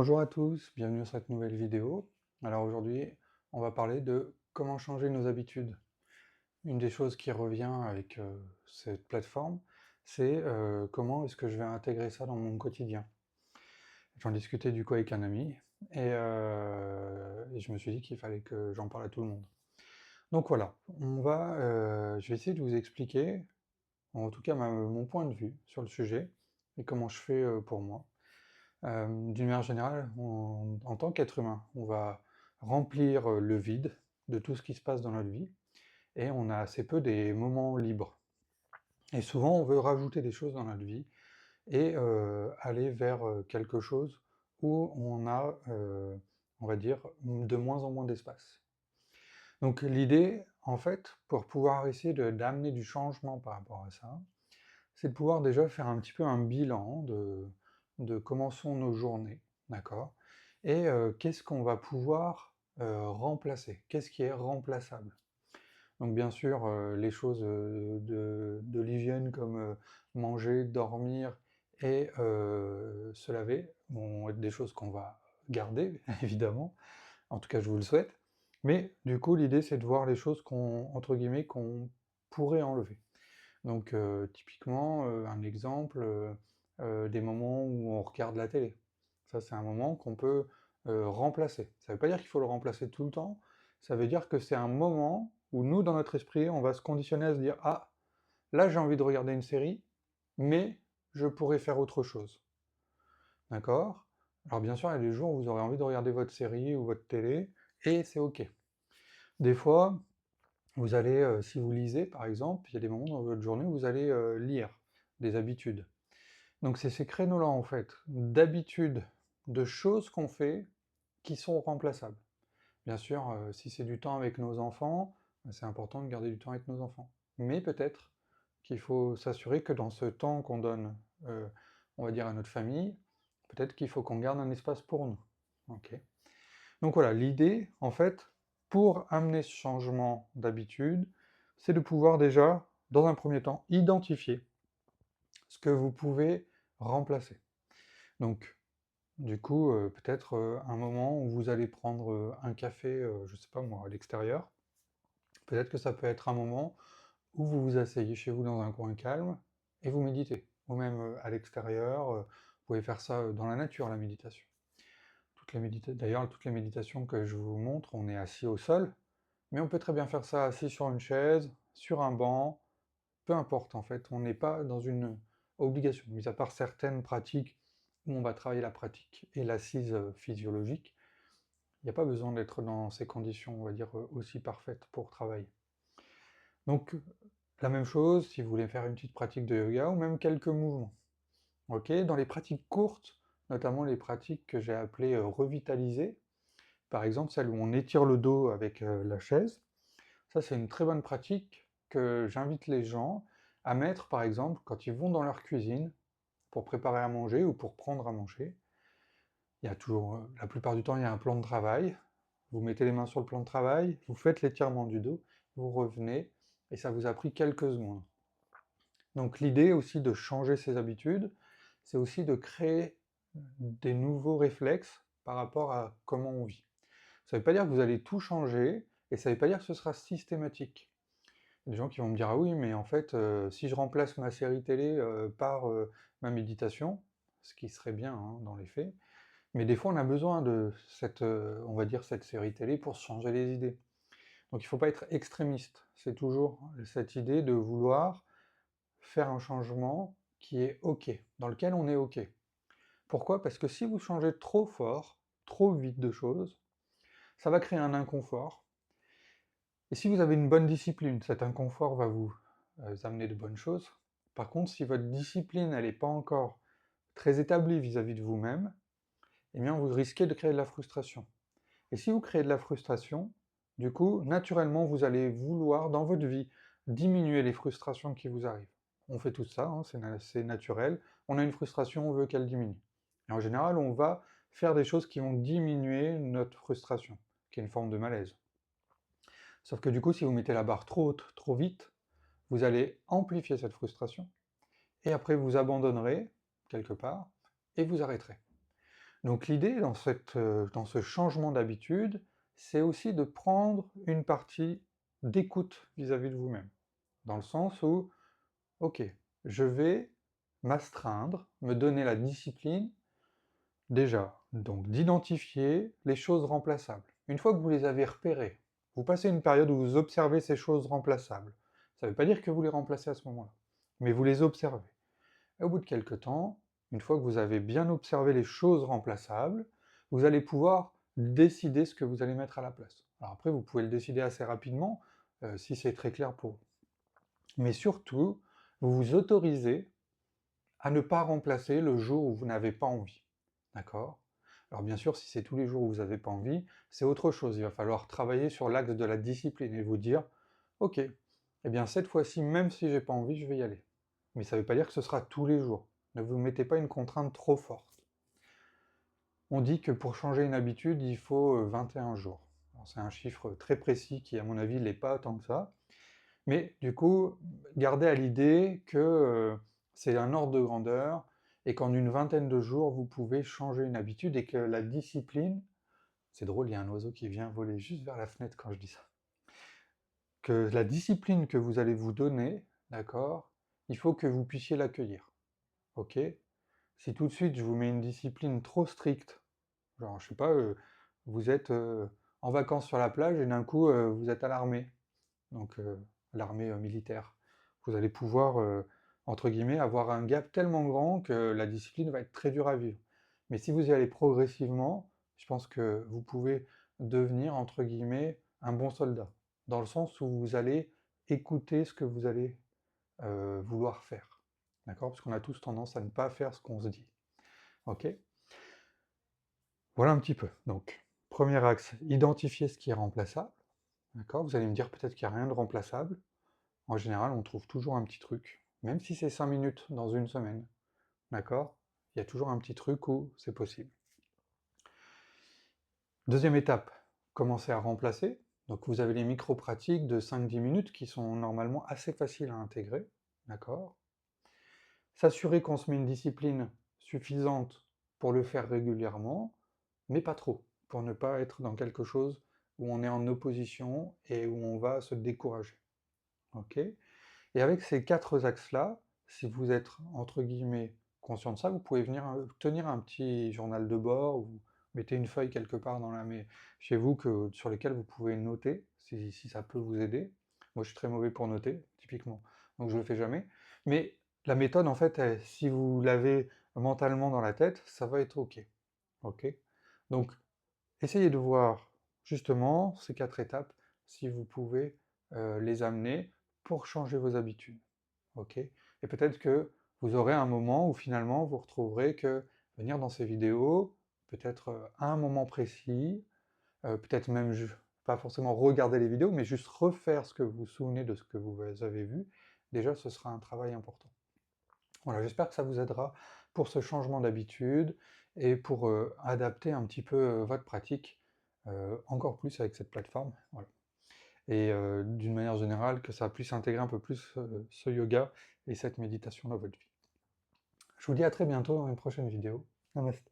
Bonjour à tous, bienvenue sur cette nouvelle vidéo. Alors aujourd'hui, on va parler de comment changer nos habitudes. Une des choses qui revient avec cette plateforme, c'est comment est-ce que je vais intégrer ça dans mon quotidien. J'en discutais du coup avec un ami et je me suis dit qu'il fallait que j'en parle à tout le monde. Donc voilà, je vais essayer de vous expliquer, en tout cas mon point de vue sur le sujet et comment je fais pour moi. D'une manière générale, en tant qu'être humain, on va remplir le vide de tout ce qui se passe dans notre vie, et on a assez peu des moments libres. Et souvent, on veut rajouter des choses dans notre vie et aller vers quelque chose où on a, on va dire, de moins en moins d'espace. Donc l'idée, en fait, pour pouvoir essayer d'amener du changement par rapport à ça, c'est de pouvoir déjà faire un petit peu un bilan de comment sont nos journées, d'accord? Et qu'est-ce qu'on va pouvoir remplacer? Qu'est-ce qui est remplaçable? Donc bien sûr, les choses de l'hygiène comme manger, dormir et se laver vont être des choses qu'on va garder, évidemment. En tout cas, je vous le souhaite. Mais du coup, l'idée, c'est de voir les choses entre guillemets, qu'on pourrait enlever. Donc typiquement, un exemple, des moments où on regarde la télé. Ça, c'est un moment qu'on peut remplacer. Ça ne veut pas dire qu'il faut le remplacer tout le temps, ça veut dire que c'est un moment où nous, dans notre esprit, on va se conditionner à se dire: «Ah, là j'ai envie de regarder une série, mais je pourrais faire autre chose». D'accord? Alors bien sûr, il y a des jours où vous aurez envie de regarder votre série ou votre télé, et c'est OK. Des fois, vous allez, si vous lisez par exemple, il y a des moments dans votre journée où vous allez lire des habitudes. Donc c'est ces créneaux-là en fait, d'habitudes, de choses qu'on fait qui sont remplaçables. Bien sûr, si c'est du temps avec nos enfants, c'est important de garder du temps avec nos enfants. Mais peut-être qu'il faut s'assurer que dans ce temps qu'on donne, on va dire à notre famille, peut-être qu'il faut qu'on garde un espace pour nous. Ok. Donc voilà, l'idée, en fait, pour amener ce changement d'habitude, c'est de pouvoir déjà, dans un premier temps, identifier ce que vous pouvez remplacer. Donc, du coup, peut-être un moment où vous allez prendre un café, je sais pas moi, à l'extérieur. Peut-être que ça peut être un moment où vous vous asseyez chez vous dans un coin calme et vous méditez. Ou même à l'extérieur, vous pouvez faire ça dans la nature, la méditation. D'ailleurs, toutes les méditations que je vous montre, on est assis au sol, mais on peut très bien faire ça assis sur une chaise, sur un banc, peu importe en fait, on n'est pas dans une obligation, mis à part certaines pratiques où on va travailler la pratique et l'assise physiologique, il n'y a pas besoin d'être dans ces conditions, on va dire, aussi parfaites pour travailler. Donc, la même chose si vous voulez faire une petite pratique de yoga ou même quelques mouvements. Ok, dans les pratiques courtes, notamment les pratiques que j'ai appelées revitalisées, par exemple celle où on étire le dos avec la chaise, ça c'est une très bonne pratique que j'invite les gens à mettre par exemple quand ils vont dans leur cuisine pour préparer à manger ou pour prendre à manger. Il y a toujours, la plupart du temps, il y a un plan de travail. Vous mettez les mains sur le plan de travail, vous faites l'étirement du dos, vous revenez, et ça vous a pris quelques secondes. Donc l'idée aussi de changer ses habitudes, c'est aussi de créer des nouveaux réflexes par rapport à comment on vit. Ça ne veut pas dire que vous allez tout changer, et ça ne veut pas dire que ce sera systématique. Il y a des gens qui vont me dire: «Ah oui, mais en fait, si je remplace ma série télé par ma méditation», ce qui serait bien hein, dans les faits, mais des fois on a besoin de cette, on va dire, cette série télé pour se changer les idées. Donc il ne faut pas être extrémiste. C'est toujours cette idée de vouloir faire un changement qui est OK, dans lequel on est OK. Pourquoi? Parce que si vous changez trop fort, trop vite de choses, ça va créer un inconfort. Et si vous avez une bonne discipline, cet inconfort va vous amener de bonnes choses. Par contre, si votre discipline elle n'est pas encore très établie vis-à-vis de vous-même, eh bien vous risquez de créer de la frustration. Et si vous créez de la frustration, du coup, naturellement, vous allez vouloir, dans votre vie, diminuer les frustrations qui vous arrivent. On fait tout ça, hein, c'est naturel. On a une frustration, on veut qu'elle diminue. Et en général, on va faire des choses qui vont diminuer notre frustration, qui est une forme de malaise. Sauf que du coup, si vous mettez la barre trop haute, trop vite, vous allez amplifier cette frustration, et après vous abandonnerez, quelque part, et vous arrêterez. Donc l'idée dans ce changement d'habitude, c'est aussi de prendre une partie d'écoute vis-à-vis de vous-même. Dans le sens où, ok, je vais m'astreindre, me donner la discipline, déjà, donc d'identifier les choses remplaçables. Une fois que vous les avez repérées, vous passez une période où vous observez ces choses remplaçables. Ça ne veut pas dire que vous les remplacez à ce moment-là, mais vous les observez. Et au bout de quelques temps, une fois que vous avez bien observé les choses remplaçables, vous allez pouvoir décider ce que vous allez mettre à la place. Alors après, vous pouvez le décider assez rapidement, si c'est très clair pour vous. Mais surtout, vous vous autorisez à ne pas remplacer le jour où vous n'avez pas envie. D'accord? Alors bien sûr, si c'est tous les jours où vous n'avez pas envie, c'est autre chose. Il va falloir travailler sur l'axe de la discipline et vous dire, ok, eh bien cette fois-ci, même si j'ai pas envie, je vais y aller. Mais ça ne veut pas dire que ce sera tous les jours. Ne vous mettez pas une contrainte trop forte. On dit que pour changer une habitude, il faut 21 jours. C'est un chiffre très précis qui, à mon avis, n'est pas tant que ça. Mais du coup, gardez à l'idée que c'est un ordre de grandeur et qu'en une vingtaine de jours, vous pouvez changer une habitude et que la discipline, c'est drôle, il y a un oiseau qui vient voler juste vers la fenêtre quand je dis ça, que la discipline que vous allez vous donner, d'accord, il faut que vous puissiez l'accueillir, ok? Si tout de suite je vous mets une discipline trop stricte, genre, je sais pas, vous êtes en vacances sur la plage et d'un coup, vous êtes à l'armée, donc l'armée militaire. Vous allez pouvoir, entre guillemets, avoir un gap tellement grand que la discipline va être très dure à vivre. Mais si vous y allez progressivement, je pense que vous pouvez devenir, entre guillemets, un bon soldat, dans le sens où vous allez écouter ce que vous allez vouloir faire. D'accord? Parce qu'on a tous tendance à ne pas faire ce qu'on se dit. Ok? Voilà un petit peu. Donc, premier axe, identifier ce qui est remplaçable. D'accord? Vous allez me dire peut-être qu'il n'y a rien de remplaçable. En général, on trouve toujours un petit truc, même si c'est 5 minutes dans une semaine, d'accord? Il y a toujours un petit truc où c'est possible. Deuxième étape, commencer à remplacer. Donc vous avez les micro-pratiques de 5-10 minutes qui sont normalement assez faciles à intégrer, d'accord? S'assurer qu'on se met une discipline suffisante pour le faire régulièrement, mais pas trop, pour ne pas être dans quelque chose où on est en opposition et où on va se décourager, ok? Et avec ces 4 axes-là, si vous êtes, entre guillemets, conscient de ça, vous pouvez venir tenir un petit journal de bord, ou vous mettez une feuille quelque part chez vous sur lequel vous pouvez noter, si ça peut vous aider. Moi, je suis très mauvais pour noter, typiquement, donc je ne le fais jamais. Mais la méthode, en fait, si vous l'avez mentalement dans la tête, ça va être OK. OK? Donc, essayez de voir, justement, ces 4 étapes, si vous pouvez les amener pour changer vos habitudes. Ok? Et peut-être que vous aurez un moment où finalement vous retrouverez que venir dans ces vidéos, peut-être à un moment précis, peut-être même pas forcément regarder les vidéos, mais juste refaire ce que vous vous souvenez de ce que vous avez vu, déjà ce sera un travail important. Voilà, j'espère que ça vous aidera pour ce changement d'habitude et pour adapter un petit peu votre pratique encore plus avec cette plateforme. Voilà. Et d'une manière générale, que ça puisse intégrer un peu plus ce yoga et cette méditation dans votre vie. Je vous dis à très bientôt dans une prochaine vidéo. Namaste.